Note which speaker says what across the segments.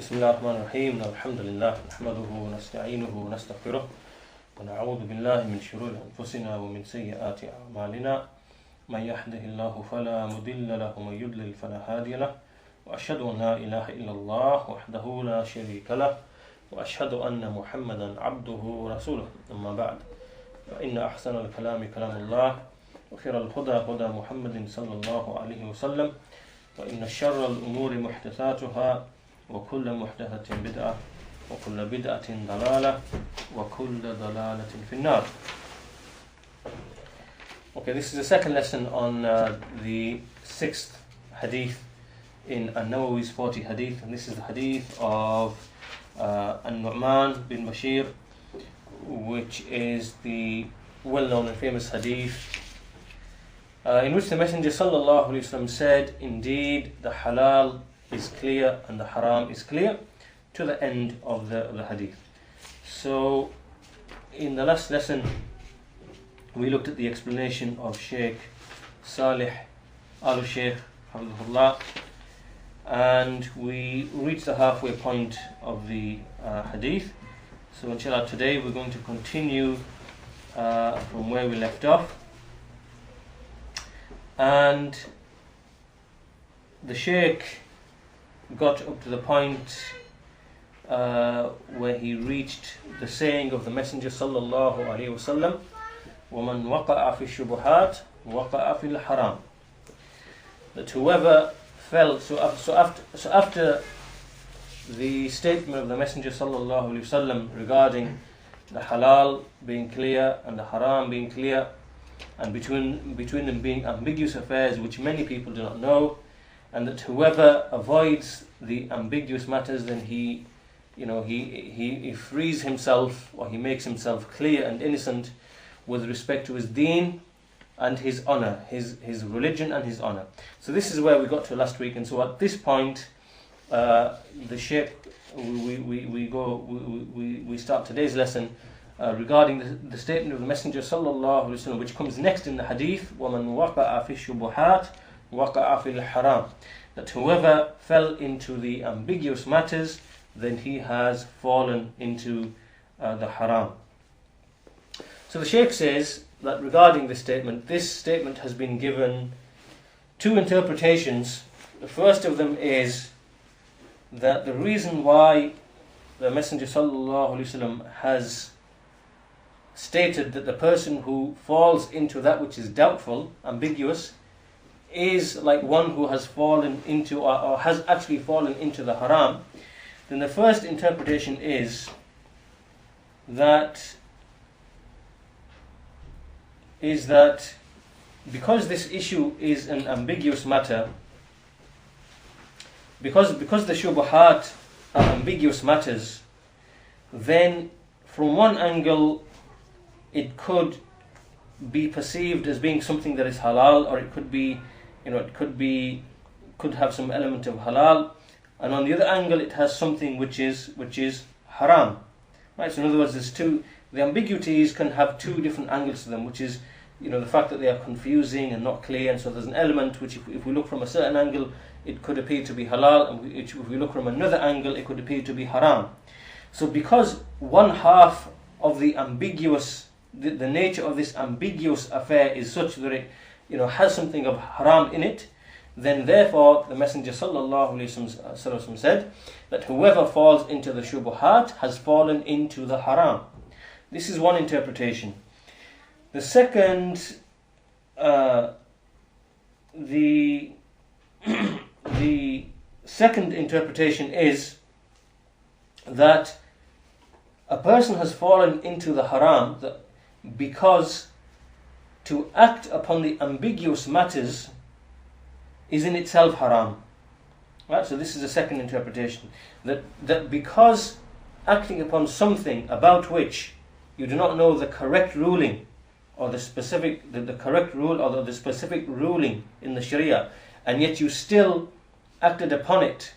Speaker 1: بسم الله الرحمن الرحيم الحمد لله نحمده ونستعينه ونستغفره ونعوذ بالله من شرور أنفسنا ومن سيئات أعمالنا من يهده الله فلا مضل له ومن يضلل فلا هادي له وأشهد أن لا إله إلا الله وحده لا شريك له وأشهد أن محمدا عبده ورسوله أما بعد فإن أحسن الكلام كلام الله وخير الهدى هدى محمد صلى الله عليه وسلم وإن شر الأمور محدثاتها وكل محدثة بدعة وكل بدعة ضلالة وكل ضلالة في النار. Okay, this is the second lesson on the sixth hadith in an-Nawawi's 40 hadith, and this is the hadith of an-Nu'man bin Bashir, which is the well-known and famous hadith in which the Messenger sallallahu alaihi wasallam said, indeed the halal is clear and the haram is clear, to the end of the hadith. So in the last lesson we looked at the explanation of Shaykh Saalih al-Shaikh hafidhaullah, and we reached the halfway point of the hadith. So inshallah today we're going to continue from where we left off, and the Shaykh got up to the point where he reached the saying of the Messenger sallallahu alaihi wasallam, وَمَنْ وَقَعَ فِي الشُّبُهَاتِ وَقَعَ فِي الْحَرَامِ, that whoever fell, so after the statement of the Messenger sallallahu alaihi wasallam regarding the halal being clear and the haram being clear, and between them being ambiguous affairs which many people do not know, and that whoever avoids the ambiguous matters, then he frees himself, or he makes himself clear and innocent with respect to his deen and his honor, his religion and his honor. So this is where we got to last week, and so at this point the Shaykh, we start today's lesson regarding the statement of the Messenger sallallahu alaihi wasallam, which comes next in the hadith, وَمَنْ وَقَعَ فِي الشُّبُهَاتِ وَقَعَ فِي الْحَرَامِ, that whoever fell into the ambiguous matters, then he has fallen into the haram. So the Shaykh says that regarding this statement has been given two interpretations. The first of them is that the reason why the Messenger sallallahu alaihi wasallam has stated that the person who falls into that which is doubtful, ambiguous, is like one who has fallen into or has actually fallen into the haram, then the first interpretation is that because this issue is an ambiguous matter, because the shubuhat are ambiguous matters, then from one angle it could be perceived as being something that is halal, or it could be, could have some element of halal, and on the other angle it has something which is haram. Right? So in other words, the ambiguities can have two different angles to them, which is the fact that they are confusing and not clear, and so there's an element which if we look from a certain angle it could appear to be halal, and if we look from another angle it could appear to be haram. So because one half of the ambiguous, the nature of this ambiguous affair is such that it has something of haram in it, then therefore the Messenger sallallahu alaihi wasallam said that whoever falls into the shubuhat has fallen into the haram. This is one interpretation. The second, the second interpretation is that a person has fallen into the haram because to act upon the ambiguous matters is in itself haram. Right? So this is the second interpretation, that because acting upon something about which you do not know the correct ruling, or the correct rule, or the specific ruling in the Sharia, and yet you still acted upon it,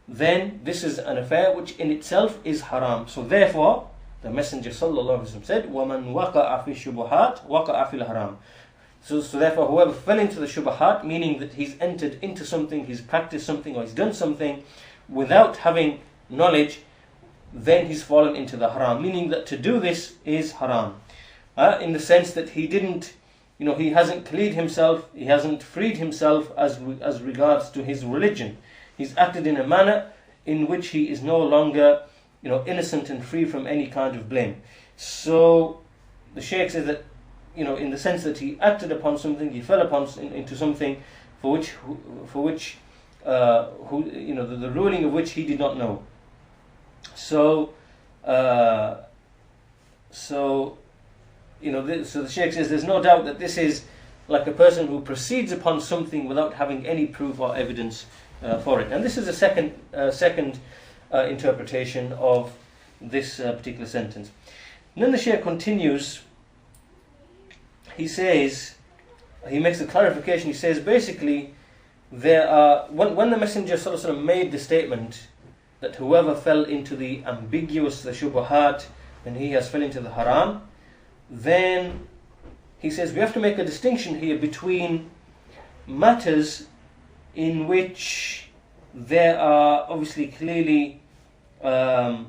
Speaker 1: then this is an affair which in itself is haram. So therefore the Messenger sallallahu alaihi wasallam said, وَمَنْ وَقَعَ فِي الشُّبُهَاتِ وَقَعَ فِي الْحَرَامِ. So therefore whoever fell into the shubahat, meaning that he's entered into something, he's practiced something, or he's done something without having knowledge, then he's fallen into the haram. Meaning that to do this is haram. In the sense that he didn't, he hasn't cleared himself, he hasn't freed himself as regards to his religion. He's acted in a manner in which he is no longer, innocent and free from any kind of blame. So the Shaykh says that, in the sense that he acted upon something, he fell into something for which the ruling of which he did not know. So the Shaykh says there's no doubt that this is like a person who proceeds upon something without having any proof or evidence for it. And this is a second interpretation of this particular sentence. And then the Shaykh continues. He says, he makes a clarification. He says basically, there are when the Messenger ﷺ made the statement that whoever fell into the ambiguous, the shubuhat, then he has fell into the haram. Then he says we have to make a distinction here between matters in which there are obviously clearly the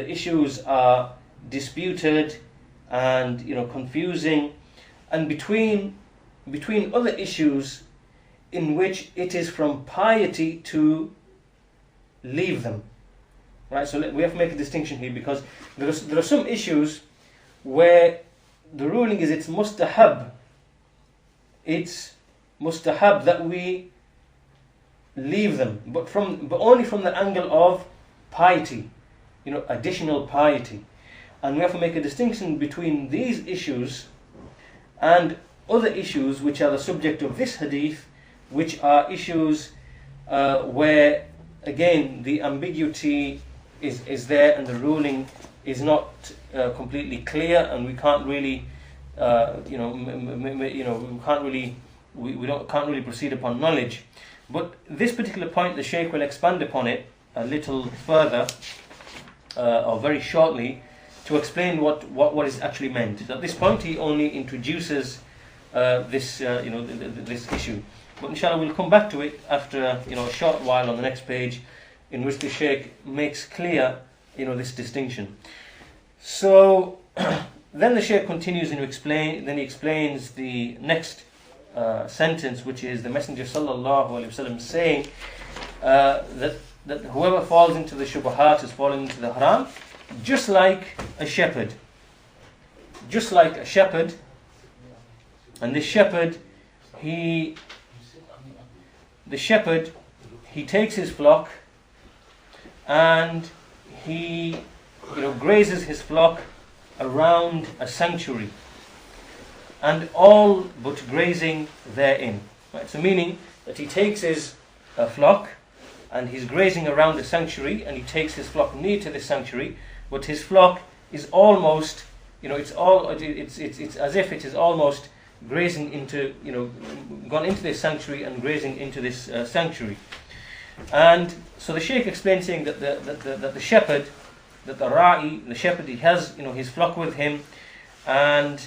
Speaker 1: issues are disputed and confusing, and between other issues in which it is from piety to leave them. Right, so we have to make a distinction here, because there are some issues where the ruling is it's mustahab. It's mustahab that we leave them, but only from the angle of piety, additional piety. And we have to make a distinction between these issues and other issues which are the subject of this hadith, which are issues where again the ambiguity is there and the ruling is not completely clear, and we can't really can't really proceed upon knowledge. But this particular point, the Shaykh will expand upon it a little further, or very shortly, to explain what is actually meant. At this point, he only introduces this issue. But inshallah, we'll come back to it after a short while on the next page, in which the Shaykh makes clear this distinction. So then the Shaykh continues to explain. Then he explains the next sentence, which is the Messenger sallallahu alaihi wasallam saying that whoever falls into the shubuhat is falling into the haram, just like a shepherd. And this shepherd, he takes his flock and he grazes his flock around a sanctuary, and all but grazing therein. Right? So meaning that he takes his flock and he's grazing around the sanctuary, and he takes his flock near to the sanctuary, but his flock is almost, it's as if it is almost grazing into, gone into this sanctuary and grazing into this sanctuary. And so the Shaykh explains, saying that the shepherd, that the ra'i, the shepherd, he has his flock with him, and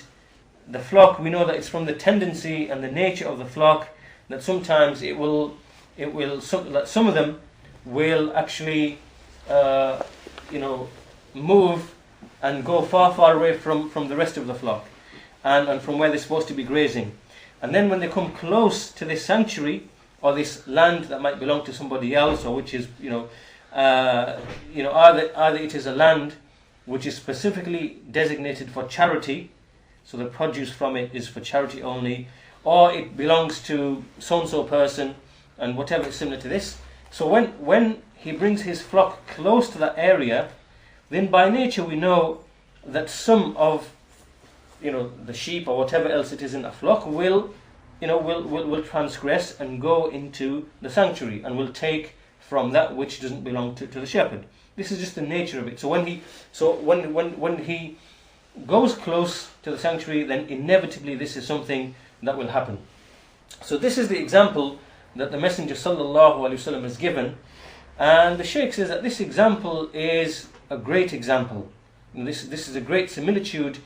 Speaker 1: the flock, we know that it's from the tendency and the nature of the flock that sometimes some of them will actually move and go far away from the rest of the flock and from where they're supposed to be grazing. And then when they come close to this sanctuary or this land that might belong to somebody else, or which is either it is a land which is specifically designated for charity, so the produce from it is for charity only, or it belongs to so-and-so person and whatever is similar to this. So when he brings his flock close to that area, then by nature we know that some of the sheep or whatever else it is in a flock will transgress and go into the sanctuary and will take from that which doesn't belong to the shepherd. This is just the nature of it. So when he goes close to the sanctuary, then inevitably this is something that will happen. So this is the example that the Messenger sallallahu alaihi wasallam has given, and the Shaykh says that this example is a great example. This is a great similitude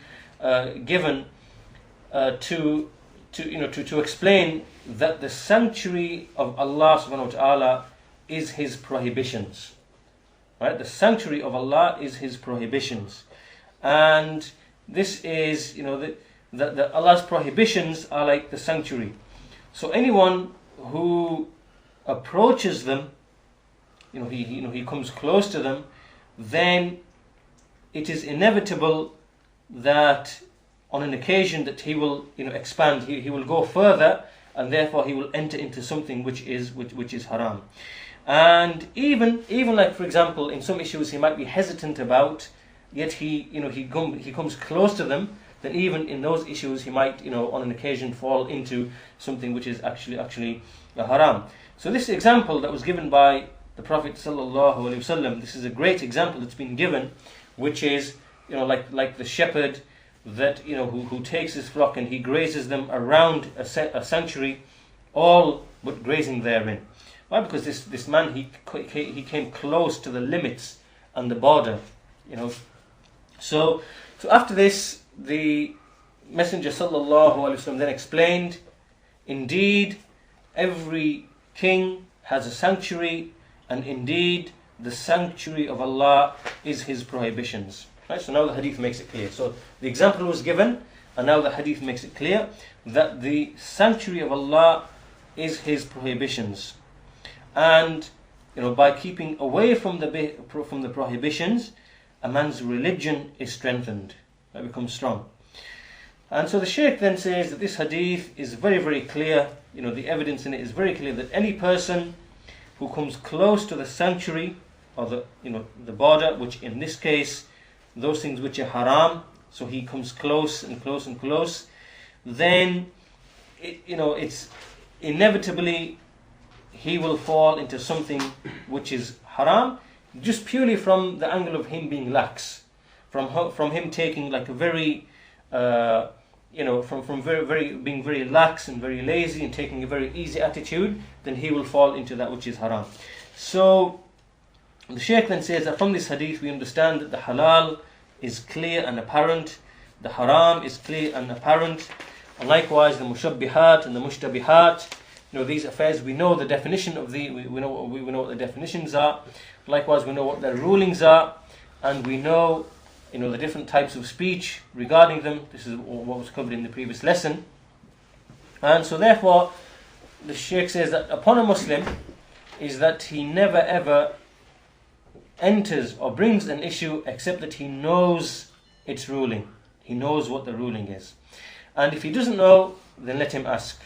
Speaker 1: given to explain that the sanctuary of Allah subhanahu wa ta'ala is His prohibitions. Right? The sanctuary of Allah is His prohibitions. And this is, that Allah's prohibitions are like the sanctuary. So anyone who approaches them, he comes close to them, then it is inevitable that on an occasion that he will expand, he will go further, and therefore he will enter into something which is haram. And even like, for example, in some issues he might be hesitant about, yet he comes close to them, then even in those issues he might on an occasion fall into something which is actually haram. So this example that was given by the Prophet ﷺ, this is a great example that's been given, which is like the shepherd that who takes his flock and he grazes them around a sanctuary, all but grazing therein. Why? Because this man he came close to the limits and the border. So after this, the Messenger ﷺ then explained, indeed every king has a sanctuary, and indeed the sanctuary of Allah is His prohibitions. Right? So now the hadith makes it clear. So the example was given, and now the hadith makes it clear that the sanctuary of Allah is His prohibitions. And by keeping away from the prohibitions, a man's religion is strengthened. It becomes strong. And so the Shaykh then says that this hadith is very, very clear. The evidence in it is very clear that any person who comes close to the sanctuary or the border, which in this case, those things which are haram, so he comes close and close and close, then it's inevitably he will fall into something which is haram, just purely from the angle of him being lax, from him taking like a very from very being very lax and very lazy and taking a very easy attitude, then he will fall into that which is haram. So the Shaykh then says that from this hadith we understand that the halal is clear and apparent, the haram is clear and apparent, and likewise the mushabbihat and the mushtabihat, these affairs, we know the definition of we know what the definitions are. Likewise, we know what their rulings are, and we know the different types of speech regarding them. This is what was covered in the previous lesson. And so therefore the Shaykh says that upon a Muslim is that he never ever enters or brings an issue except that he knows its ruling. He knows what the ruling is. And if he doesn't know, then let him ask.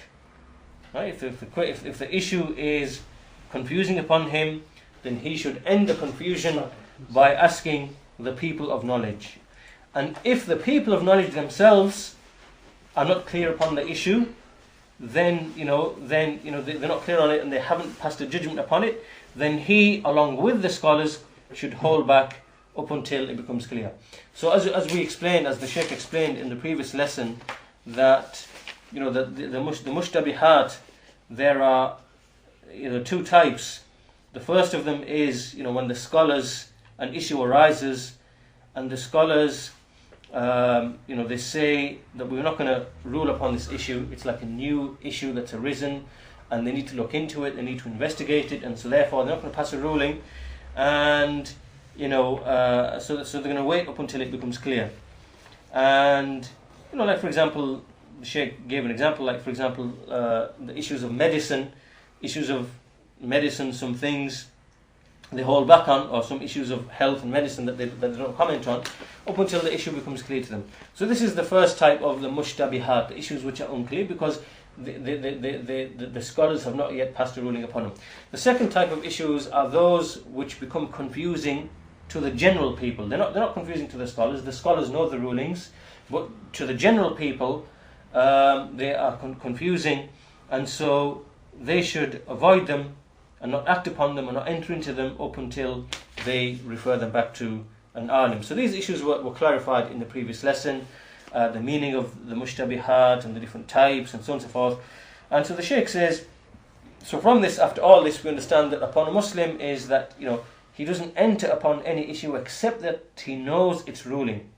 Speaker 1: Right? If the issue is confusing upon him, then he should end the confusion by asking the people of knowledge. And if the people of knowledge themselves are not clear upon the issue, then they're not clear on it and they haven't passed a judgment upon it, then he, along with the scholars, should hold back up until it becomes clear. So as we explained, as the Shaykh explained in the previous lesson, that the mushtabihat, there are two types. The first of them is when the scholars, an issue arises and the scholars they say that we're not going to rule upon this issue, it's like a new issue that's arisen and they need to look into it, they need to investigate it, and so therefore they're not going to pass a ruling, and so they're going to wait up until it becomes clear. And like for example, the Shaykh gave an example, like for example the issues of medicine, some things they hold back on, or some issues of health and medicine that they don't comment on, up until the issue becomes clear to them. So this is the first type of the mushtabihat, the issues which are unclear because the scholars have not yet passed a ruling upon them. The second type of issues are those which become confusing to the general people. They're not confusing to the scholars. The scholars know the rulings, but to the general people, they are confusing, and so they should avoid them and not act upon them and not enter into them up until they refer them back to an alim. So these issues were clarified in the previous lesson, the meaning of the mushtabihat and the different types and so on and so forth. And so the Shaykh says, so from this, after all this, we understand that upon a Muslim is that he doesn't enter upon any issue except that he knows its ruling.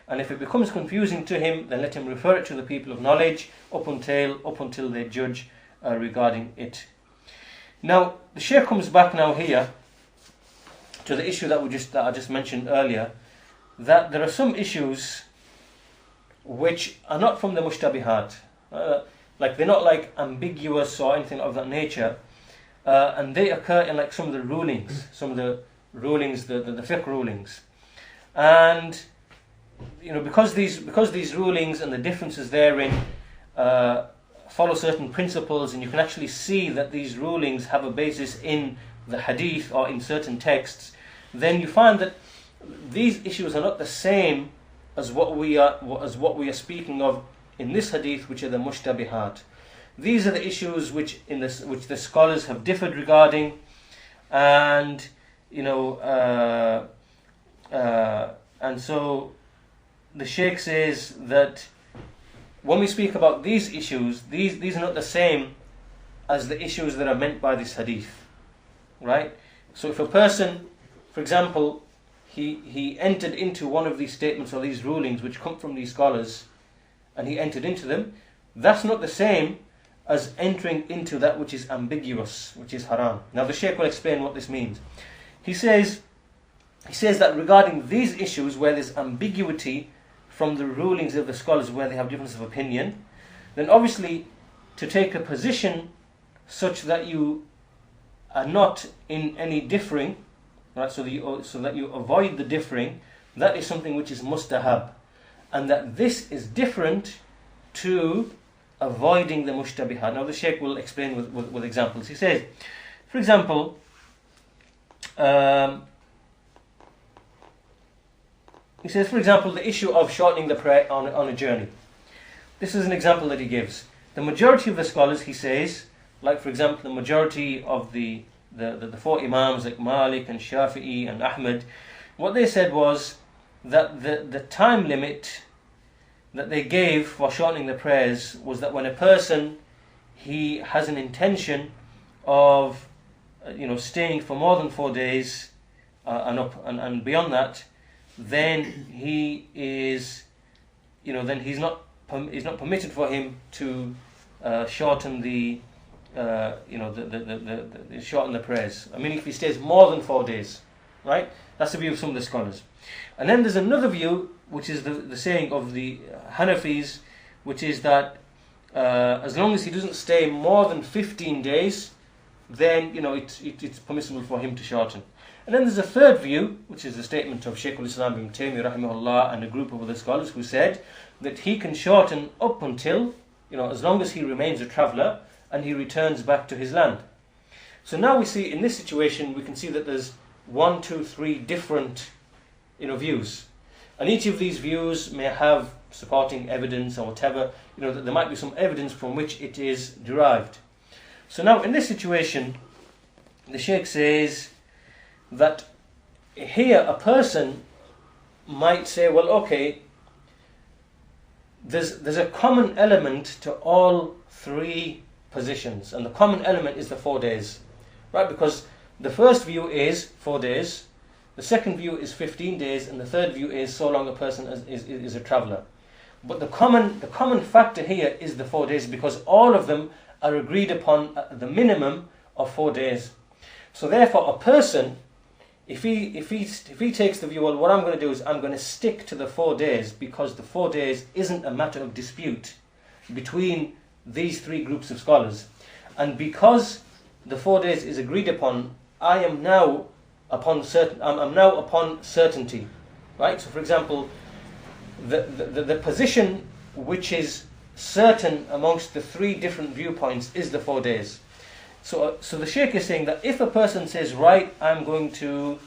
Speaker 1: And if it becomes confusing to him, then let him refer it to the people of knowledge up until they judge regarding it. Now, the Shaykh comes back now here to the issue that I just mentioned earlier, that there are some issues which are not from the mushtabihat, like they're not like ambiguous or anything of that nature, and they occur in like some of the rulings, the fiqh rulings, and because these rulings and the differences therein follow certain principles, and you can actually see that these rulings have a basis in the hadith or in certain texts, then you find that these issues are not the same as what we are speaking of in this hadith, which are the mushtabihat. These are the issues which the scholars have differed regarding, and and so the Shaykh says that when we speak about these issues, these are not the same as the issues that are meant by this hadith, right? So if a person, for example, he entered into one of these statements or these rulings which come from these scholars, and he entered into them, that's not the same as entering into that which is ambiguous, which is haram. Now the Shaykh will explain what this means. He says that regarding these issues where there's ambiguity from the rulings of the scholars, where they have difference of opinion, then obviously to take a position such that you are not in any differing, right? So that you avoid the differing, that is something which is mustahab, and that this is different to avoiding the mushtabihat. Now the Shaykh will explain with examples. He says, for example, the issue of shortening the prayer on a journey. This is an example that he gives. The majority of the scholars, he says, like for example the majority of the four Imams like Malik and Shafi'i and Ahmad, what they said was that the time limit that they gave for shortening the prayers was that when a person, he has an intention of staying for more than 4 days and beyond that, then he is he's not permitted for him to shorten shorten the prayers. I mean, if he stays more than 4 days, right? That's the view of some of the scholars. And then there's another view, which is the saying of the Hanafis, which is that as long as he doesn't stay more than 15 days, then it's permissible for him to shorten. And then there's a third view, which is the statement of Shaykh al-Islam ibn Taymiyyah rahimahullah and a group of other scholars, who said that he can shorten up until, as long as he remains a traveller and he returns back to his land. So now we see in this situation, we can see that there's 1, 2, 3 different views, and each of these views may have supporting evidence or whatever, that there might be some evidence from which it is derived. So now in this situation, the Shaykh says that here a person might say, well, okay, there's a common element to all 3 positions, and the common element is the 4 days, right? Because the first view is 4 days, the second view is 15 days, and the third view is so long a person is a traveller. But the common factor here is the 4 days, because all of them are agreed upon at the minimum of 4 days. So therefore a person, if he takes the view, well, what I'm going to do is I'm going to stick to the 4 days, because the 4 days isn't a matter of dispute between these 3 groups of scholars, and because the 4 days is agreed upon, I'm now upon certainty, right? So for example, the position which is certain amongst the 3 different viewpoints is the 4 days. So the Shaykh is saying that if a person says, right, I'm going to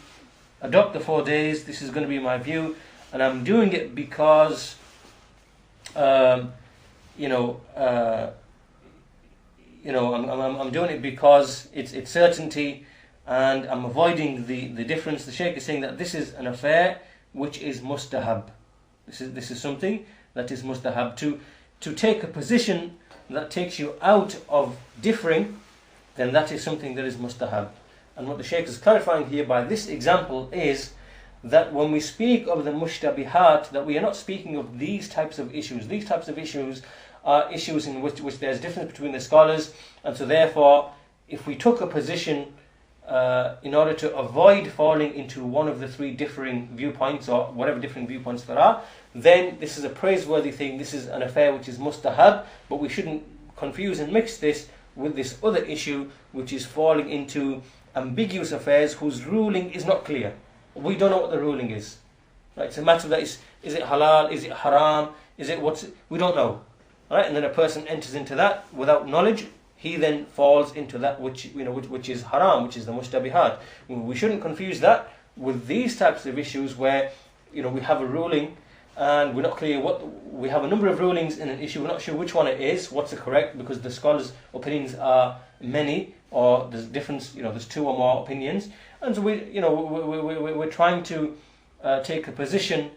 Speaker 1: adopt the 4 days, this is going to be my view, and I'm doing it because I'm doing it because it's certainty, and I'm avoiding the difference. The Shaykh is saying that this is an affair which is mustahab. This is something that is mustahab. To take a position that takes you out of differing, then that is something that is mustahab. And what the Shaykh is clarifying here by this example is that when we speak of the mushtabihat, that we are not speaking of these types of issues. These types of issues are issues in which there's difference between the scholars, and so therefore if we took a position in order to avoid falling into one of the three differing viewpoints, or whatever different viewpoints there are, then this is a praiseworthy thing. This is an affair which is mustahab, but we shouldn't confuse and mix this with this other issue, which is falling into ambiguous affairs whose ruling is not clear. We don't know what the ruling is. Right? It's a matter that is it halal, is it haram, is it what's, we don't know. Right? And then a person enters into that without knowledge. He then falls into that which is haram, which is the mushtabihat. We shouldn't confuse that with these types of issues where we have a ruling and we're not clear we have a number of rulings in an issue. We're not sure which one it is, what's the correct, because the scholars' opinions are many, or there's difference. There's two or more opinions, and so we're trying to take a position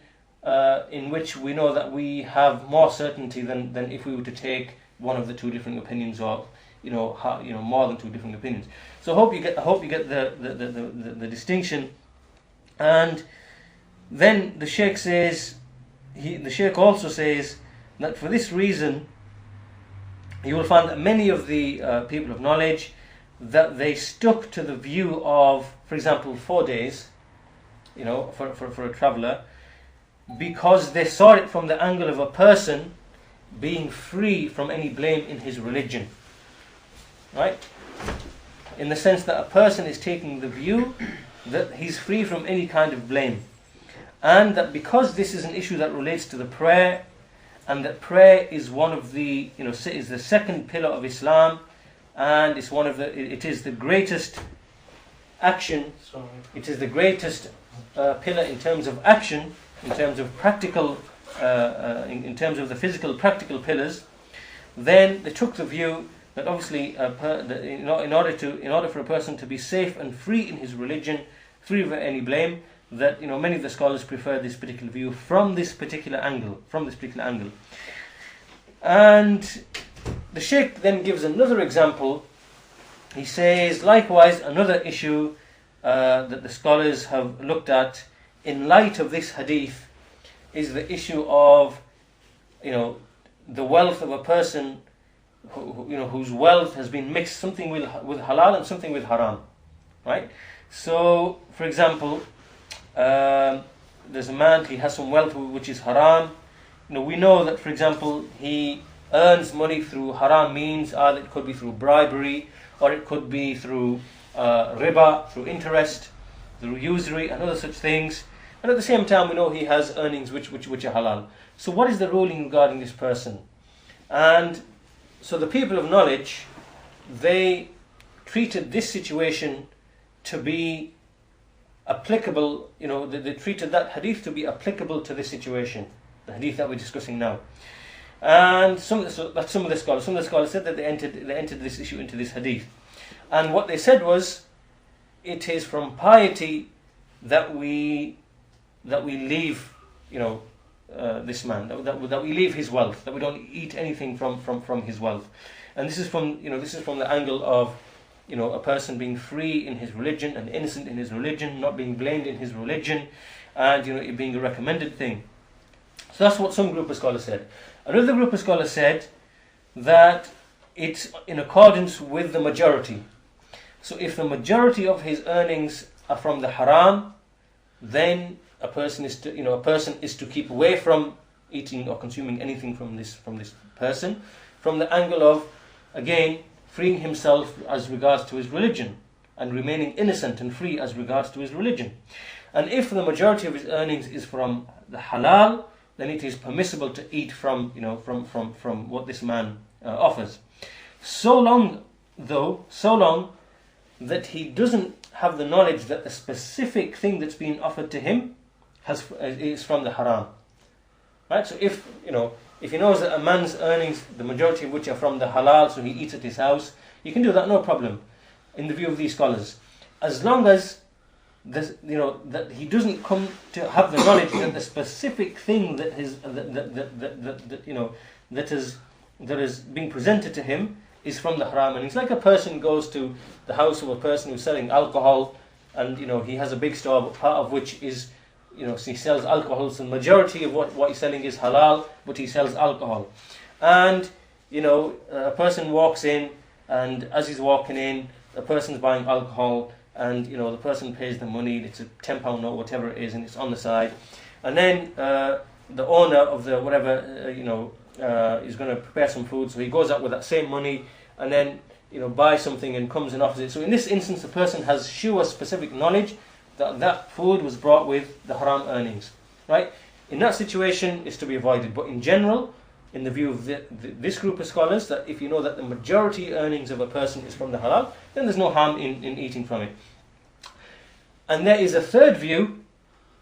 Speaker 1: in which we know that we have more certainty than if we were to take one of the two different opinions, or more than two different opinions. So I hope you get the distinction. And then the Shaykh says, the Shaykh also says that for this reason you will find that many of the people of knowledge, that they stuck to the view of, for example, 4 days, for a traveller, because they saw it from the angle of a person being free from any blame in his religion. Right? In the sense that a person is taking the view that he's free from any kind of blame, and that because this is an issue that relates to the prayer, and that prayer is one of the is the second pillar of Islam, and it's it is the greatest action. It is the greatest pillar in terms of action, in terms of practical, in terms of the physical practical pillars. Then they took the view that obviously in order for a person to be safe and free in his religion, free of any blame, that many of the scholars prefer this particular view from this particular angle. And the Shaykh then gives another example. He says, likewise, another issue that the scholars have looked at in light of this hadith is the issue of the wealth of a person whose wealth has been mixed, something with halal and something with haram, right? So, for example, there's a man, he has some wealth which is haram. We know that, for example, he earns money through haram means. Either it could be through bribery, or it could be through riba, through interest, through usury and other such things. And at the same time, we know he has earnings which are halal. So what is the ruling regarding this person? And so the people of knowledge, they treated this situation to be applicable, they treated that hadith to be applicable to this situation, the hadith that we're discussing now. And some of the scholars said that they entered this issue into this hadith. And what they said was, it is from piety that we leave, this man, that we leave his wealth, that we don't eat anything from his wealth. And this is from the angle of a person being free in his religion and innocent in his religion, not being blamed in his religion, and it being a recommended thing. So that's what some group of scholars said. Another group of scholars said that it's in accordance with the majority. So if the majority of his earnings are from the haram, then a person is to keep away from eating or consuming anything from this person, from the angle of, again, freeing himself as regards to his religion and remaining innocent and free as regards to his religion. And if the majority of his earnings is from the halal, then it is permissible to eat from what this man offers. So long that he doesn't have the knowledge that the specific thing that's being offered to him is from the haram. Right? So if he knows that a man's earnings, the majority of which are from the halal, so he eats at his house, you can do that, no problem, in the view of these scholars, as long as that he doesn't come to have the knowledge that the specific thing that is being presented to him is from the haram. And it's like a person goes to the house of a person who's selling alcohol, and he has a big store, part of which is so he sells alcohol. So the majority of what he's selling is halal, but he sells alcohol. And a person walks in, and as he's walking in, a person's buying alcohol, and the person pays the money, it's a £10 note, whatever it is, and it's on the side, and then the owner of the whatever is going to prepare some food, so he goes out with that same money and then buys something and comes and offers it. So in this instance, the person has sure specific knowledge that that food was brought with the haram earnings, right? In that situation, it's to be avoided. But in general, in the view of this group of scholars, that if you know that the majority earnings of a person is from the halal, then there's no harm in eating from it. And there is a third view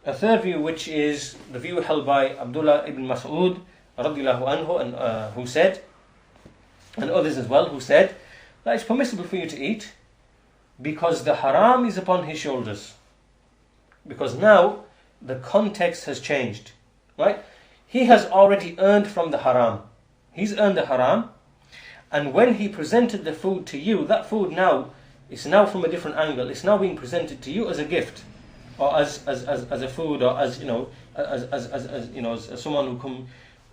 Speaker 1: which is the view held by Abdullah ibn Mas'ud radiyallahu anhu, and who said, and others as well, who said that it's permissible for you to eat because the haram is upon his shoulders. Because now the context has changed, right? He has already earned from the haram. He's earned the haram, and when he presented the food to you, that food now is now from a different angle. It's now being presented to you as a gift, or as a food, or as someone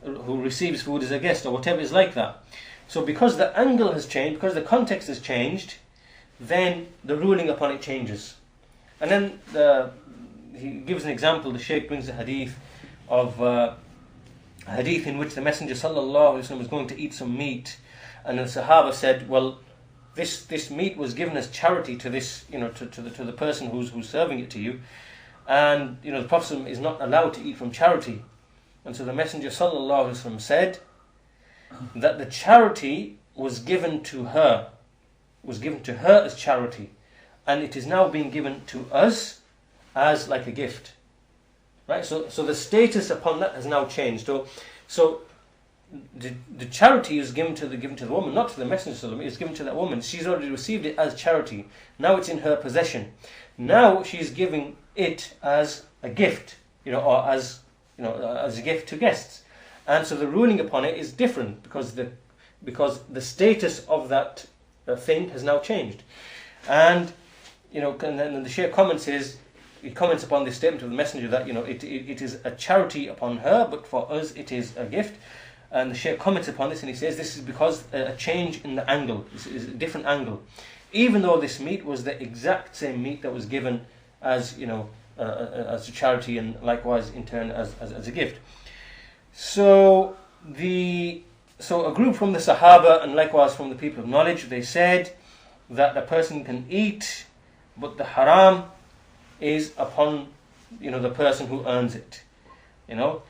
Speaker 1: who receives food as a guest, or whatever is like that. So because the angle has changed, because the context has changed, then the ruling upon it changes. And then he gives an example. The Shaykh brings a hadith of a hadith in which the Messenger sallallahu alaihi wasallam was going to eat some meat, and the Sahaba said, "Well, this meat was given as charity to this, to the person who's serving it to you, and the Prophet is not allowed to eat from charity." And so the Messenger sallallahu alaihi wasallam said that the charity was given to her as charity, and it is now being given to us as like a gift, right? So the status upon that has now changed. So the charity is given to the woman, not to the Messenger. It's given to that woman. She's already received it as charity. Now it's in her possession. Now she's giving it as a gift, or as a gift to guests. And so the ruling upon it is different because the status of that thing has now changed. And and then the Shaykh comments upon this statement of the Messenger that it is a charity upon her, but for us it is a gift. And the Shaykh comments upon this, and he says this is because a change in the angle, this is a different angle, even though this meat was the exact same meat that was given as as a charity, and likewise in turn as a gift. So a group from the Sahaba and likewise from the people of knowledge, they said that a person can eat, but the haram is upon the person who earns it. The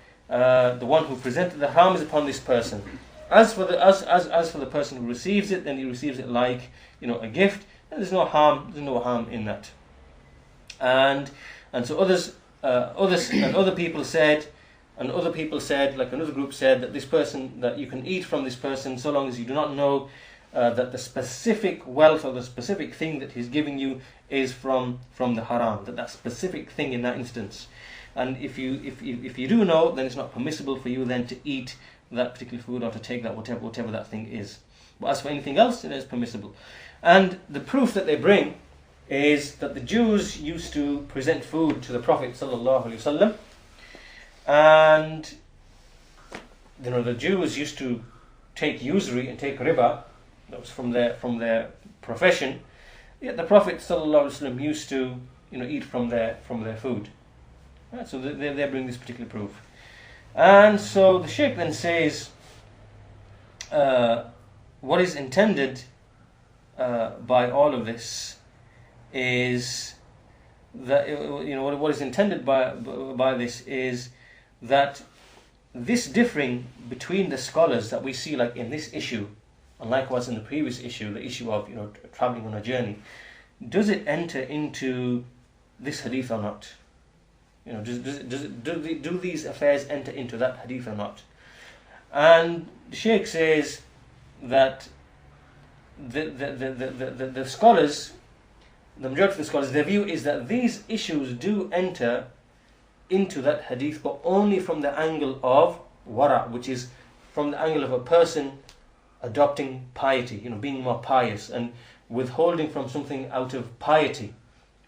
Speaker 1: one who presented the haram is upon this person. As for the person who receives it, then he receives it like a gift, and there's no harm in that. And so other people said, like another group said, that this person, that you can eat from this person so long as you do not know that the specific wealth or the specific thing that he's giving you is from the haram, that specific thing in that instance. And if you do know, then it's not permissible for you then to eat that particular food or to take that whatever that thing is. But as for anything else, it is permissible. And the proof that they bring is that the Jews used to present food to the Prophet sallallahu alaihi wasallam, and the Jews used to take usury and take riba. That was from their profession. Yet the Prophet sallallahu alaihi wasallam used to eat from their food. Right, so they bring this particular proof. And so the Shaykh then says, what is intended by all of this is that what is intended by this is that this differing between the scholars that we see, like in this issue, and likewise in the previous issue, the issue of traveling on a journey, does it enter into this hadith or not? Do these affairs enter into that hadith or not? And the Shaykh says that the scholars, the majority of the scholars, their view is that these issues do enter into that hadith, but only from the angle of wara, which is from the angle of a person adopting piety, being more pious and withholding from something out of piety,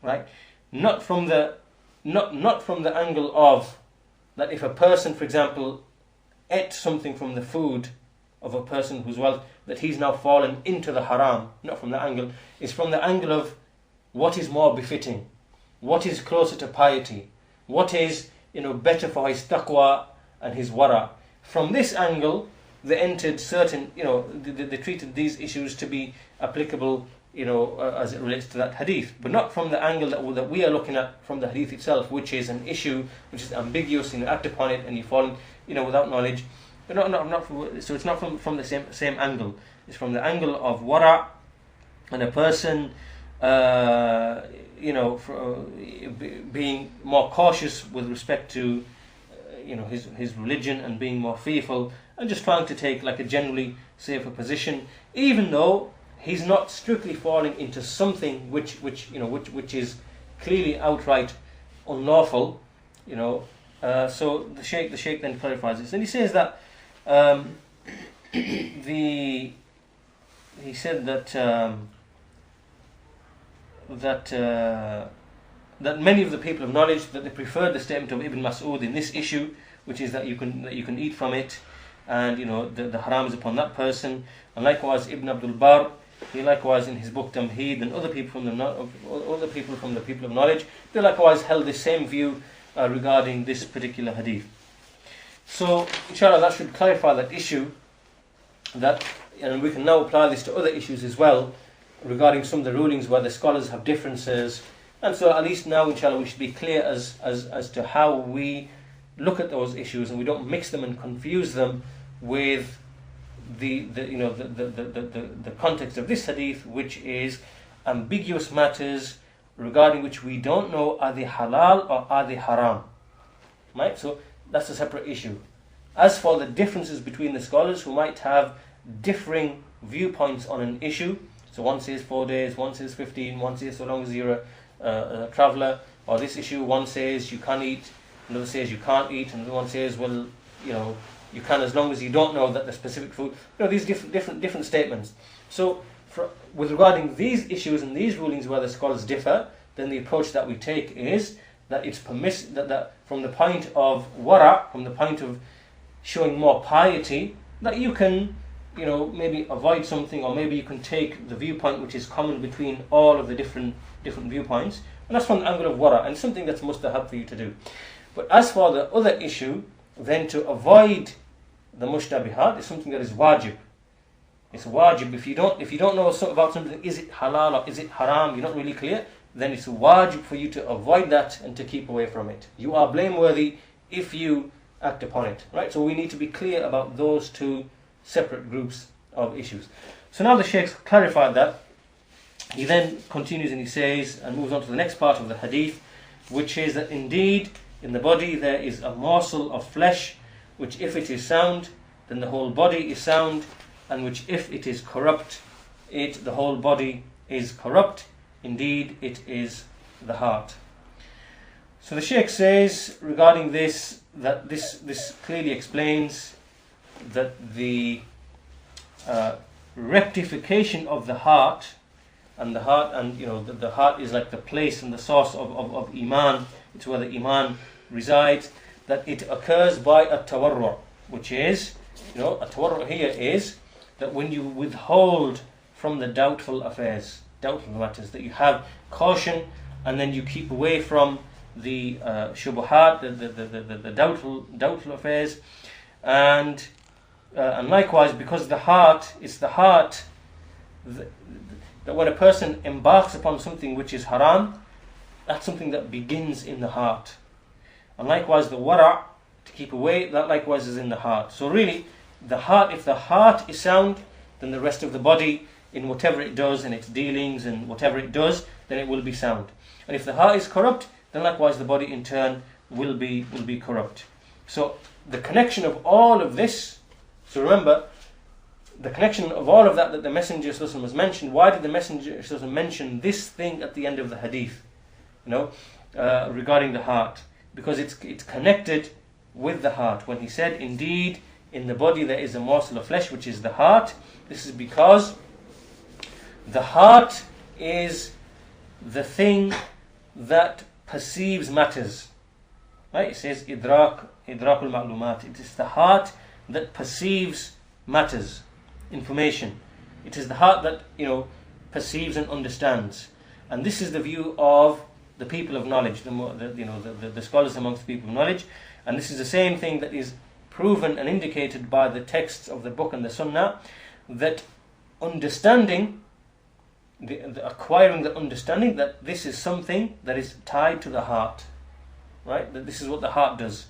Speaker 1: right? Not from the angle of that if a person, for example, ate something from the food of a person whose wealth, that he's now fallen into the haram. Not from the angle. It's from the angle of what is more befitting, what is closer to piety, what is better for his taqwa and his wara. From this angle, they entered certain, they treated these issues to be applicable, as it relates to that hadith, but not from the angle that we are looking at from the hadith itself, which is an issue which is ambiguous, and you act upon it and you fall, without knowledge. But so it's not from the same angle. It's from the angle of wara, and a person, being more cautious with respect to, his religion, and being more fearful, and just trying to take like a generally safer position, even though he's not strictly falling into something which is clearly outright unlawful. So the Shaykh then clarifies this, and he says that he said that many of the people of knowledge, that they preferred the statement of Ibn Mas'ud in this issue, which is that you can eat from it, and the haram is upon that person. And likewise Ibn Abdul Barr, he likewise in his book Tamheed, and other people from the people of knowledge, they likewise held the same view regarding this particular hadith. So inshallah that should clarify that issue, and we can now apply this to other issues as well, regarding some of the rulings where the scholars have differences. And so at least now inshallah we should be clear as to how we look at those issues, and we don't mix them and confuse them with the context of this hadith, which is ambiguous matters regarding which we don't know, are they halal or are they haram, right? So that's a separate issue. As for the differences between the scholars who might have differing viewpoints on an issue, so one says 4 days, one says 15, one says so long as you're a traveller, or this issue, one says you can eat, another says you can't eat, and another one says, well, you can as long as you don't know that the specific food. These different statements. So, with regarding these issues and these rulings where the scholars differ, then the approach that we take is that it's that from the point of wara, from the point of showing more piety, that you can, maybe avoid something, or maybe you can take the viewpoint which is common between all of the different viewpoints, and that's from the angle of wara, and something that's mustahab for you to do. But as for the other issue, then to avoid the mushtabihat is something that is wajib. It's wajib. If you don't know about something, is it halal or is it haram, you're not really clear, then it's wajib for you to avoid that and to keep away from it. You are blameworthy if you act upon it, right? So we need to be clear about those two separate groups of issues. So now the Shaykh clarified that. He then continues and he says, and moves on to the next part of the hadith, which is that indeed in the body there is a morsel of flesh, which if it is sound, then the whole body is sound, and which if it is corrupt, the whole body is corrupt. Indeed, it is the heart. So the Shaykh says regarding this, that this clearly explains that the rectification of the heart, and the heart is like the place and the source of Iman. It's where the Iman resides. That it occurs by a tawarru', which is, a tawarru' here is that when you withhold from the doubtful affairs, doubtful matters, that you have caution, and then you keep away from the shubuhat, the doubtful affairs, and likewise, because the heart is the heart, that when a person embarks upon something which is haram, that's something that begins in the heart. And likewise the wara', to keep away, that likewise is in the heart. So really, the heart, if the heart is sound, then the rest of the body, in whatever it does, in its dealings and whatever it does, then it will be sound. And if the heart is corrupt, then likewise the body in turn will be corrupt. So the connection of all of this, so remember, the connection of all of that the Messenger was mentioned. Why did the Messenger mention this thing at the end of the hadith? Regarding the heart, because it's connected with the heart. When he said, indeed, in the body there is a morsel of flesh, which is the heart, this is because the heart is the thing that perceives matters. Right? It says idrakul ma'lumat. It is the heart that perceives matters, information. It is the heart that, perceives and understands. And this is the view of the people of knowledge, the scholars amongst the people of knowledge. And this is the same thing that is proven and indicated by the texts of the book and the sunnah, that understanding, the acquiring the understanding, that this is something that is tied to the heart, right? That this is what the heart does,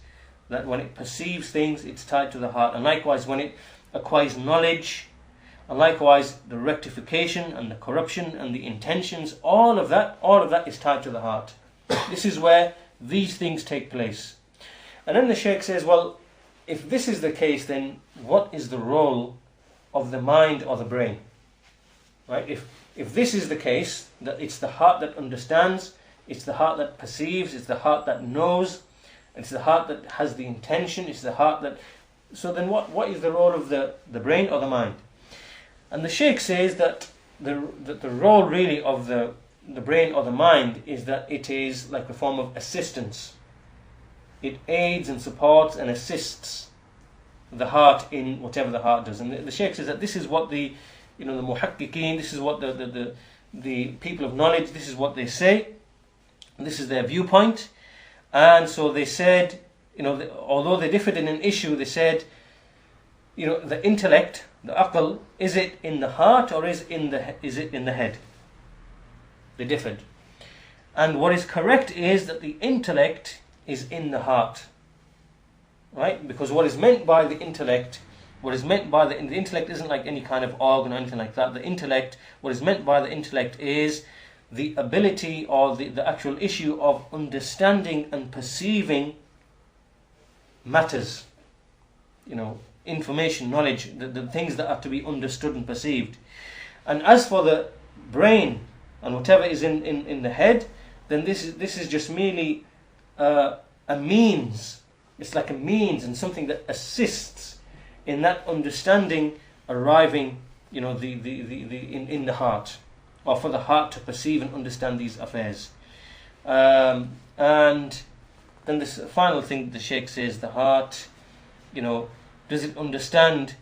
Speaker 1: that when it perceives things, it's tied to the heart. And likewise, when it acquires knowledge, and likewise the rectification and the corruption and the intentions, all of that is tied to the heart. This is where these things take place. And then the Shaykh says, well, if this is the case, then what is the role of the mind or the brain? Right? If this is the case, that it's the heart that understands, it's the heart that perceives, it's the heart that knows, it's the heart that has the intention, it's the heart that... So then what is the role of the brain or the mind? And the Shaykh says that the role really of the brain or the mind is that it is like a form of assistance. It aids and supports and assists the heart in whatever the heart does. And the Shaykh says that this is what the muhakkikeen, this is what the people of knowledge, this is what they say. This is their viewpoint. And so they said, although they differed in an issue, they said, the intellect, the aql, is it in the heart or is it in the head? They differed. And what is correct is that the intellect is in the heart, right? Because what is meant by the intellect, the intellect isn't like any kind of organ or anything like that. The intellect, what is meant by the intellect is the ability or the actual issue of understanding and perceiving matters, information, knowledge, the things that are to be understood and perceived. And as for the brain and whatever is in the head, then this is just merely a means. It's like a means and something that assists in that understanding arriving, in the heart, or for the heart to perceive and understand these affairs. And then this final thing the Shaykh says, the heart, does it understand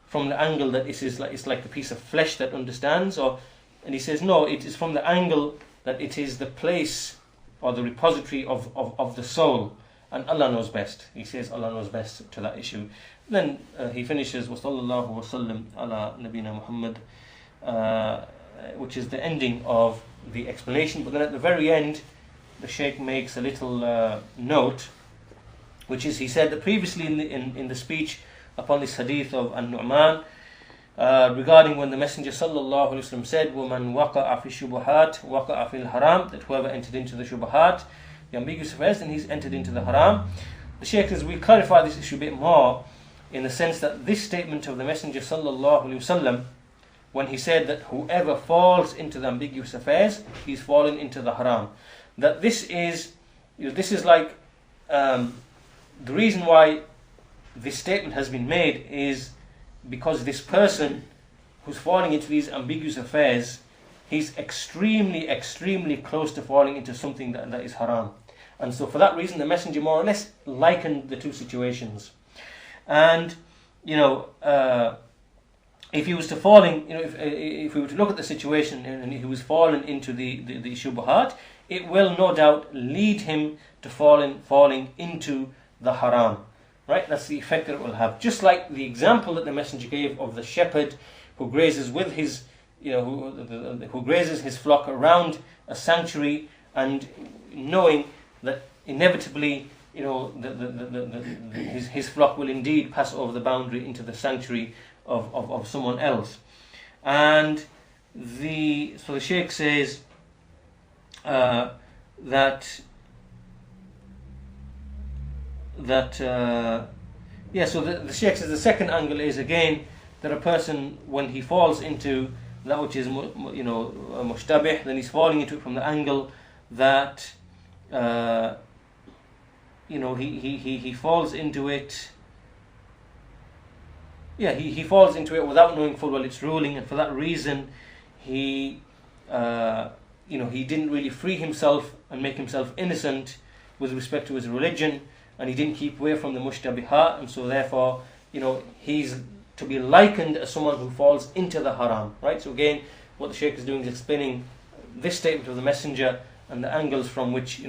Speaker 1: from the angle that it's like a piece of flesh that understands, and he says no, it is from the angle that it is the place or the repository of the soul, and Allah knows best. He says Allah knows best to that issue. Then he finishes wa sallallahu wa sallam ala nabina Muhammad, which is the ending of the explanation. But then at the very end, the Shaykh makes a little note, which is, he said that previously in the speech upon this hadith of an-Nu'man, regarding when the Messenger sallallahu alaihi wasallam said, وَمَنْ وَقَعَ فِي الشُّبُهَاتِ وَقَعَ فِي الْحَرَامِ, that whoever entered into the shubahat, the ambiguous affairs, then he's entered into the haram. The Shaykh says, we clarify this issue a bit more, in the sense that this statement of the Messenger sallallahu alaihi wasallam, when he said that whoever falls into the ambiguous affairs, he's fallen into the haram, that this is like the reason why this statement has been made is because this person who's falling into these ambiguous affairs, he's extremely, extremely close to falling into something that is haram. And so for that reason, the Messenger more or less likened the two situations. And if he was to falling, if we were to look at the situation and he was fallen into the shubuhat, it will no doubt lead him to falling into the haram. Right? That's the effect that it will have. Just like the example that the Messenger gave of the shepherd who grazes with his, who grazes his flock around a sanctuary, and knowing that inevitably, his flock will indeed pass over the boundary into the sanctuary of someone else. And so the Shaykh says so the Shaykh says the second angle is again that a person, when he falls into that which is mushtabih, then he's falling into it from the angle that he falls into it. He falls into it without knowing full well its ruling, and for that reason he didn't really free himself and make himself innocent with respect to his religion, and he didn't keep away from the mushtabihat, and so therefore he's to be likened as someone who falls into the haram. Right? So again, what the Shaykh is doing is explaining this statement of the Messenger and the angles from which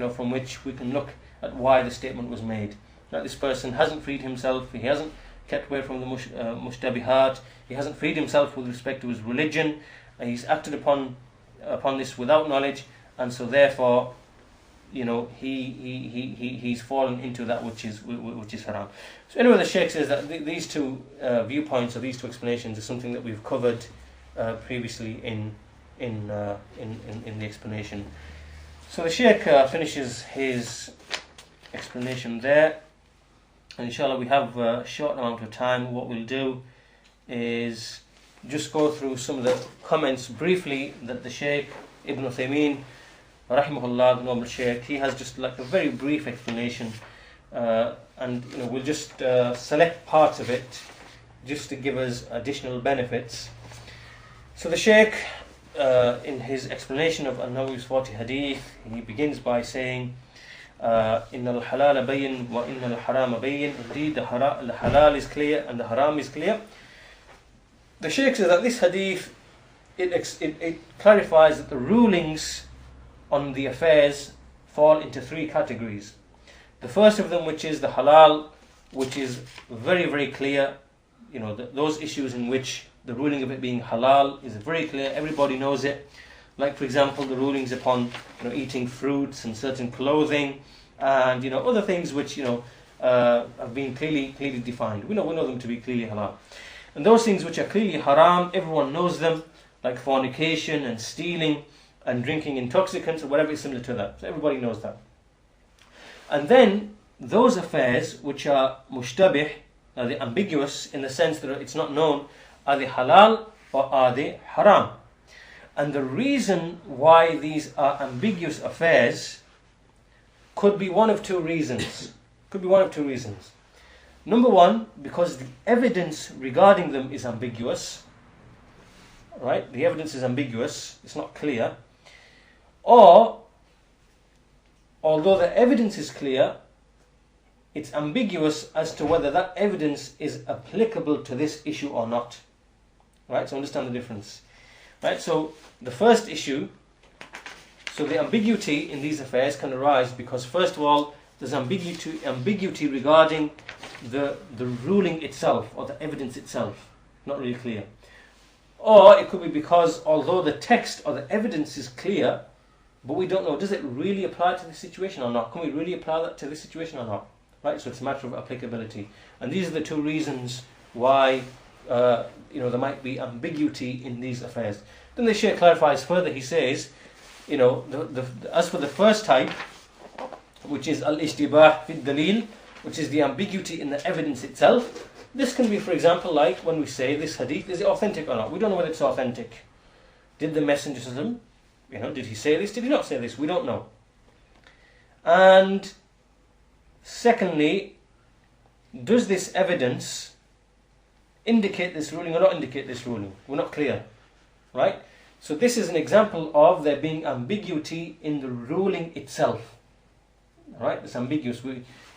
Speaker 1: we can look at why the statement was made. That this person hasn't freed himself, he hasn't kept away from the mushtabihat, he hasn't freed himself with respect to his religion, and he's acted upon this without knowledge, and so therefore, he's fallen into that which is haram. So anyway, the Shaykh says that these two viewpoints or these two explanations are something that we've covered previously in the explanation. So the Shaykh finishes his explanation there, and inshallah we have a short amount of time. What we'll do is just go through some of the comments briefly that the Shaykh Ibn Uthaymeen rahimahullah, the noble Shaykh, he has just like a very brief explanation, and we'll just select parts of it just to give us additional benefits. So the Shaykh, in his explanation of an-Nawawi's 40 Hadeeth, he begins by saying, Inna al-halal bayin wa inna al-haram bayin. Indeed, the halal is clear and the haram is clear. The Shaykh says that this hadith, it clarifies that the rulings on the affairs fall into three categories. The first of them, which is the halal, which is very, very clear. Those issues in which the ruling of it being halal is very clear, everybody knows it. Like, for example, the rulings upon eating fruits and certain clothing, and other things which have been clearly defined. We know them to be clearly halal. And those things which are clearly haram, everyone knows them, like fornication and stealing and drinking intoxicants or whatever is similar to that. So everybody knows that. And then those affairs which are mushtabih, are they ambiguous in the sense that it's not known, are they halal or are they haram? And the reason why these are ambiguous affairs could be one of two reasons. Number one, because the evidence regarding them is ambiguous. Right? The evidence is ambiguous, it's not clear. Or, although the evidence is clear, it's ambiguous as to whether that evidence is applicable to this issue or not. Right? So understand the difference. Right? So the first issue, so the ambiguity in these affairs can arise because, first of all, there's ambiguity regarding the ruling itself or the evidence itself. Not really clear. Or it could be because although the text or the evidence is clear, but we don't know, does it really apply to this situation or not? Can we really apply that to this situation or not? Right? So it's a matter of applicability. And these are the two reasons why there might be ambiguity in these affairs. Then the Shaykh clarifies further. He says, as for the first type, which is al-ishtibah fi dalil, which is the ambiguity in the evidence itself. This can be, for example, like when we say this hadith, is it authentic or not? We don't know whether it's authentic. Did the Messenger, did he say this? Did he not say this? We don't know. And secondly, does this evidence indicate this ruling or not indicate this ruling? We're not clear. Right? So this is an example of there being ambiguity in the ruling itself. Right? It's ambiguous.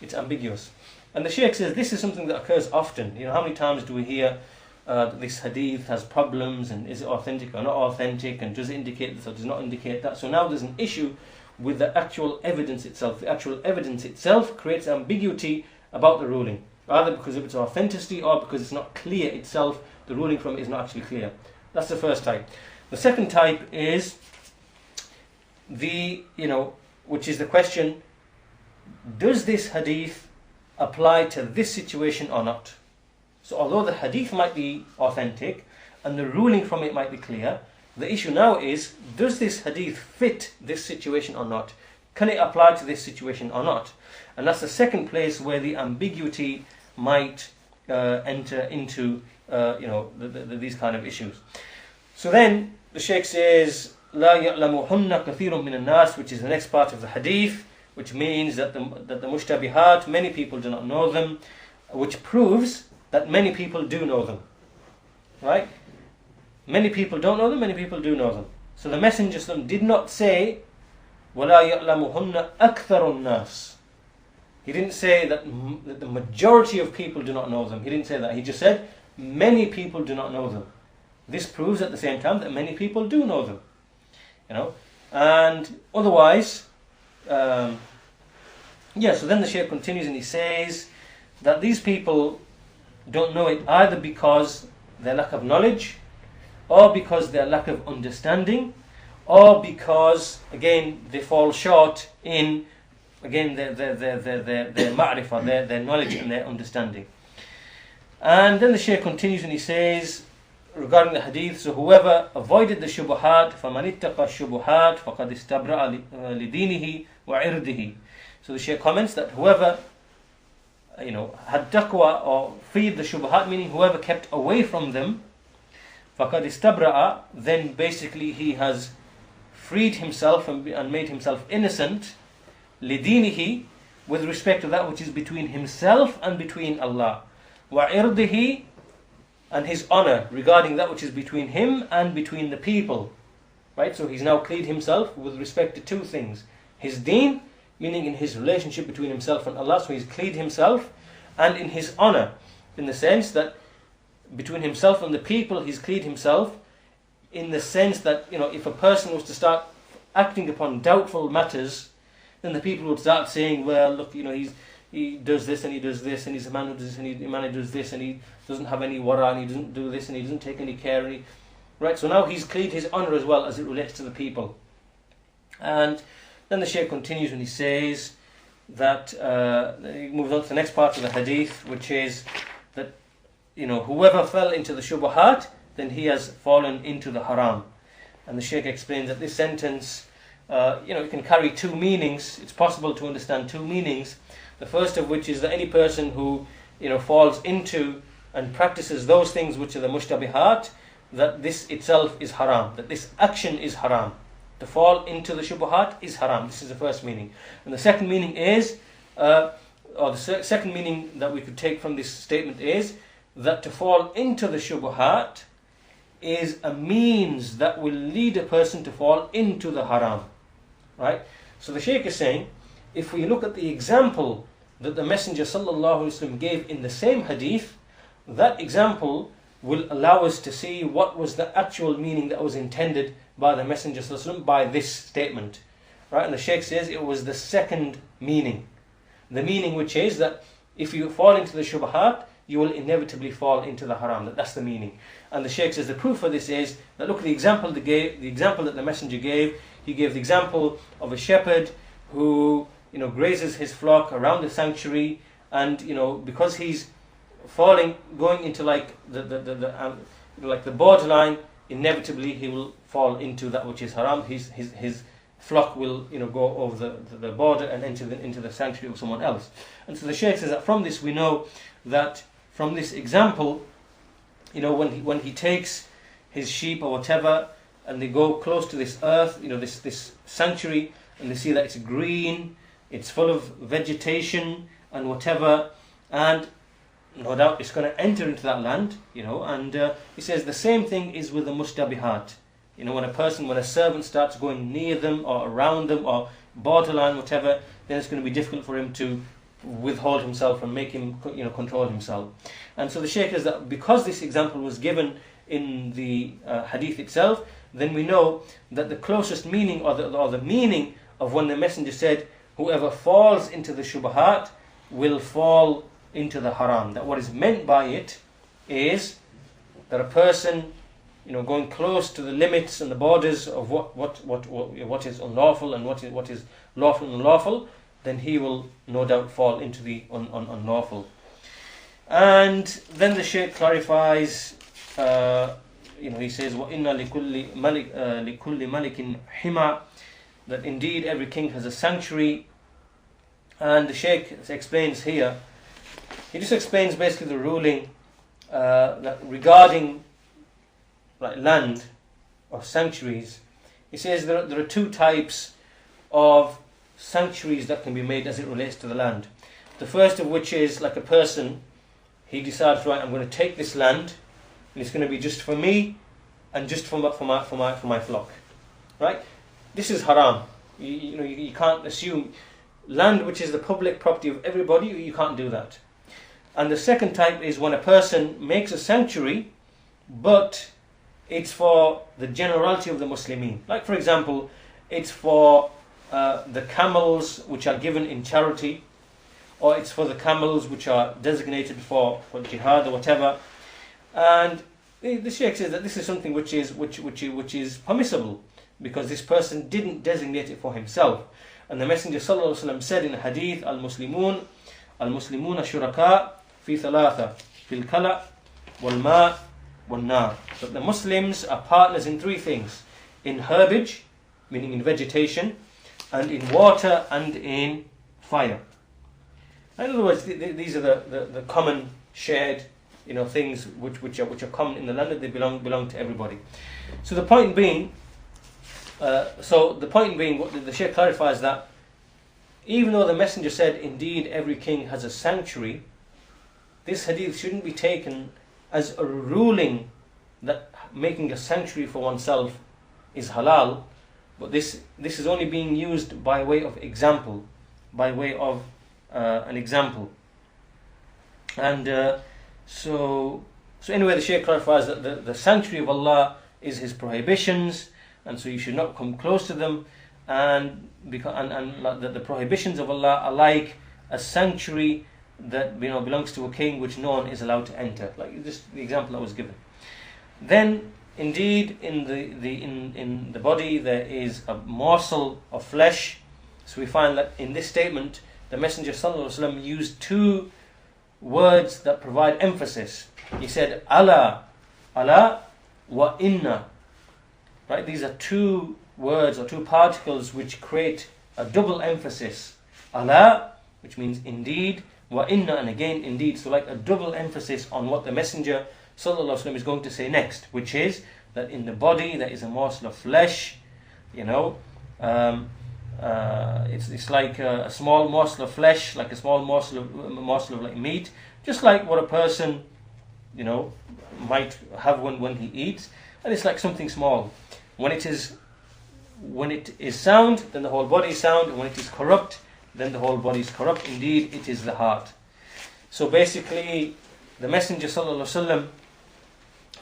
Speaker 1: It's ambiguous. And the Shaykh says this is something that occurs often. How many times do we hear that this hadith has problems, and is it authentic or not authentic, and does it indicate this or does not indicate that? So now there's an issue with the actual evidence itself. The actual evidence itself creates ambiguity about the ruling, either because of its authenticity or because it's not clear itself. The ruling from it is not actually clear. That's the first type. The second type is which is the question, does this hadith apply to this situation or not? So although the hadith might be authentic and the ruling from it might be clear, the issue now is, does this hadith fit this situation or not? Can it apply to this situation or not? And that's the second place where the ambiguity might enter into these kind of issues. So then the Shaykh says, لا يعلمهن كثير من الناس, which is the next part of the hadith, which means that the mushtabihat, many people do not know them, which proves that many people do know them. Right? Many people don't know them, many people do know them. So the Messenger did not say, وَلَا يَعْلَمُهُنَّ أَكْثَرُ النَّاسِ. He didn't say that the majority of people do not know them. He didn't say that. He just said, many people do not know them. This proves at the same time that many people do know them. And otherwise, so then the Shaykh continues and he says that these people don't know it either because their lack of knowledge, or because their lack of understanding, or because, again, they fall short in, again, their ma'rifah, their knowledge and their understanding. And then the Shaykh continues and he says, regarding the hadith, so whoever avoided the shubuhat, فَمَنِ اتَّقَى الشُّبُهَاتِ فَقَدْ اسْتَبْرَأَ لِدِينِهِ وَعِرْضِهِ. So the Shaykh comments that whoever had taqwa or feared the shubuhat, meaning whoever kept away from them, فَقَدْ اسْتَبْرَأَ, then basically he has freed himself and made himself innocent, لِدِينِهِ, with respect to that which is between himself and between Allah, وَعِرْضِهِ, and his honor regarding that which is between him and between the people. Right? So he's now cleared himself with respect to two things. His deen, meaning in his relationship between himself and Allah, so he's cleared himself, and in his honor, in the sense that between himself and the people, he's cleared himself, in the sense that, if a person was to start acting upon doubtful matters, then the people would start saying, well, look, he does this and he does this, and he's a man who does this and a man who does this, and he doesn't have any wara, and he doesn't do this, and he doesn't take any care. Right, so now he's cleared his honor as well as it relates to the people. And then the Shaykh continues and he says that, he moves on to the next part of the hadith, which is that, whoever fell into the shubuhat, then he has fallen into the haram. And the Shaykh explains that this sentence, it can carry two meanings. It's possible to understand two meanings. The first of which is that any person who, falls into and practices those things which are the mushtabihat, that this itself is haram, that this action is haram. To fall into the shubuhat is haram. This is the first meaning. And the second meaning is, second meaning that we could take from this statement is that to fall into the shubuhat is a means that will lead a person to fall into the haram. Right? So the Shaykh is saying, if we look at the example that the Messenger ﷺ gave in the same hadith, that example will allow us to see what was the actual meaning that was intended by the Messenger ﷺ by this statement. Right? And the Shaykh says it was the second meaning. The meaning which is that if you fall into the shubahat, you will inevitably fall into the haram. That's the meaning. And the Shaykh says the proof for this is that look at the example that the Messenger gave. He gave the example of a shepherd who grazes his flock around the sanctuary, and because he's going into like the borderline, inevitably he will fall into that which is haram. His flock will go over the border and enter into the sanctuary of someone else. And so the Shaykh says that from this we know that from this example, when he takes his sheep or whatever, and they go close to this earth, this sanctuary, and they see that it's green, it's full of vegetation and whatever, and no doubt it's going to enter into that land, and he says the same thing is with the mustabihat. When a servant starts going near them or around them or borderline, whatever, then it's going to be difficult for him to withhold himself and make him control himself. And so the Shaykh says that because this example was given in the hadith itself, then we know that the closest meaning or the meaning of when the Messenger said whoever falls into the shubahat will fall into the haram, that what is meant by it is that a person going close to the limits and the borders of what is unlawful and what is lawful and unlawful, then he will no doubt fall into the unlawful. And then the Shaykh clarifies, he says, وَإِنَّ لِكُلِّ مَلِكٍ حِمَى, that indeed every king has a sanctuary. And the Shaykh explains here, he just explains basically the ruling that regarding land or sanctuaries. He says there are two types of sanctuaries that can be made as it relates to the land. The first of which is like a person, he decides, right, I'm going to take this land and it's going to be just for me and just for my flock. Right? This is haram. You can't assume land which is the public property of everybody, you can't do that. And the second type is when a person makes a sanctuary, but it's for the generality of the Muslimin. Like, for example, it's for the camels which are given in charity, or it's for the camels which are designated for jihad or whatever. And the Shaykh says that this is something which is permissible, because this person didn't designate it for himself. And the Messenger ﷺ said in a hadith, Al-Muslimuna shuraka fi thalatha, fil kala, wal ma, wal nar. That the Muslims are partners in three things: in herbage, meaning in vegetation, and in water, and in fire. In other words, these are the common shared, things which are common in the land, that they belong to everybody. So the point being, what the Shaykh clarifies, that even though the Messenger said, indeed every king has a sanctuary, this hadith shouldn't be taken as a ruling that making a sanctuary for oneself is halal, but this is only being used by way of example, by way of an example. And so anyway, the Shaykh clarifies that the sanctuary of Allah is His prohibitions, and so you should not come close to them, and that the prohibitions of Allah are like a sanctuary that belongs to a king, which no one is allowed to enter. Like just the example that was given. Then, indeed, in the body there is a morsel of flesh. So we find that in this statement, the Messenger ﷺ used two words that provide emphasis. He said, ala wa inna. Right? These are two words or two particles which create a double emphasis. Ala, which means indeed, wa inna, and again indeed. So like a double emphasis on what the Messenger ﷺ is going to say next, which is that in the body there is a morsel of flesh. It's like a small morsel of flesh, like a small morsel of like meat, just like what a person might have when he eats, and it's like something small. When it is sound, then the whole body is sound, and when it is corrupt, then the whole body is corrupt. Indeed, it is the heart. So basically, the Messenger ﷺ,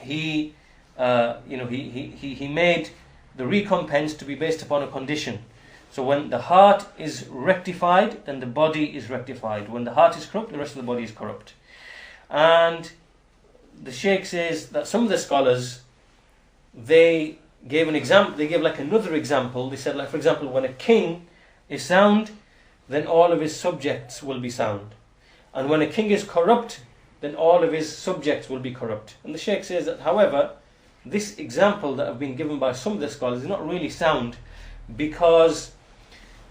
Speaker 1: he made the recompense to be based upon a condition. So when the heart is rectified, then the body is rectified. When the heart is corrupt, the rest of the body is corrupt. And the Shaykh says that some of the scholars, they gave an example. They gave like another example. They said, like, for example, when a king is sound, then all of his subjects will be sound. And when a king is corrupt, then all of his subjects will be corrupt. And the Shaykh says that, however, this example that have been given by some of the scholars is not really sound, because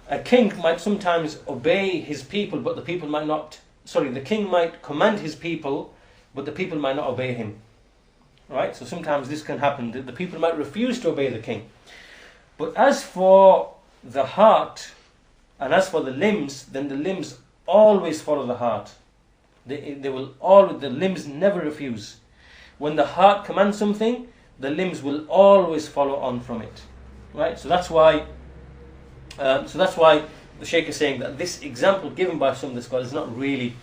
Speaker 1: a king might sometimes obey his people, but the people might not. The king might command his people, but the people might not obey him. Right? So sometimes this can happen. The people might refuse to obey the king. But as for the heart, and as for the limbs, then the limbs always follow the heart. The limbs never refuse. When the heart commands something, the limbs will always follow on from it. Right? So that's why the Shaykh is saying that this example given by some of the scholars is not really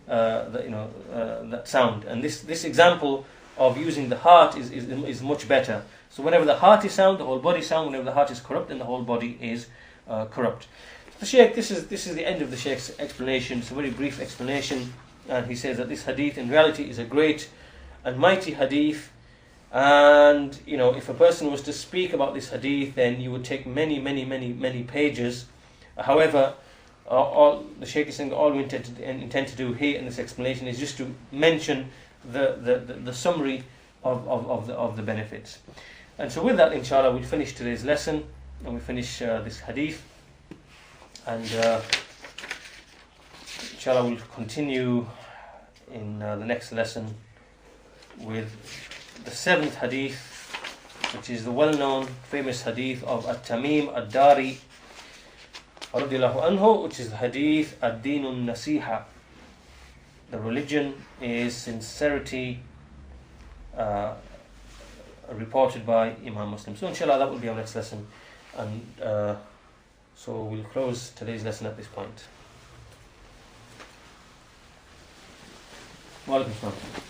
Speaker 1: that sound. And this example of using the heart is much better. So whenever the heart is sound, the whole body is sound. Whenever the heart is corrupt, then the whole body is corrupt. The Shaykh, this is the end of the Shaykh's explanation. It's a very brief explanation, and he says that this hadith in reality is a great and mighty hadith. And if a person was to speak about this hadith, then you would take many pages. However, all the Shaykh is saying, all we intend to do here in this explanation is just to mention the summary of the benefits. And so with that, inshallah, we'll finish today's lesson, and we finish this hadith, and inshallah we'll continue in the next lesson with the 7th hadith, which is the well-known famous hadith of At-Tamim ad-Dari radiyallahu anhu, which is the hadith ad-Dinun Nasiha. The religion is sincerity, reported by Imam Muslim. So inshallah that will be our next lesson, and so we'll close today's lesson at this point. Wa alaikum assalam.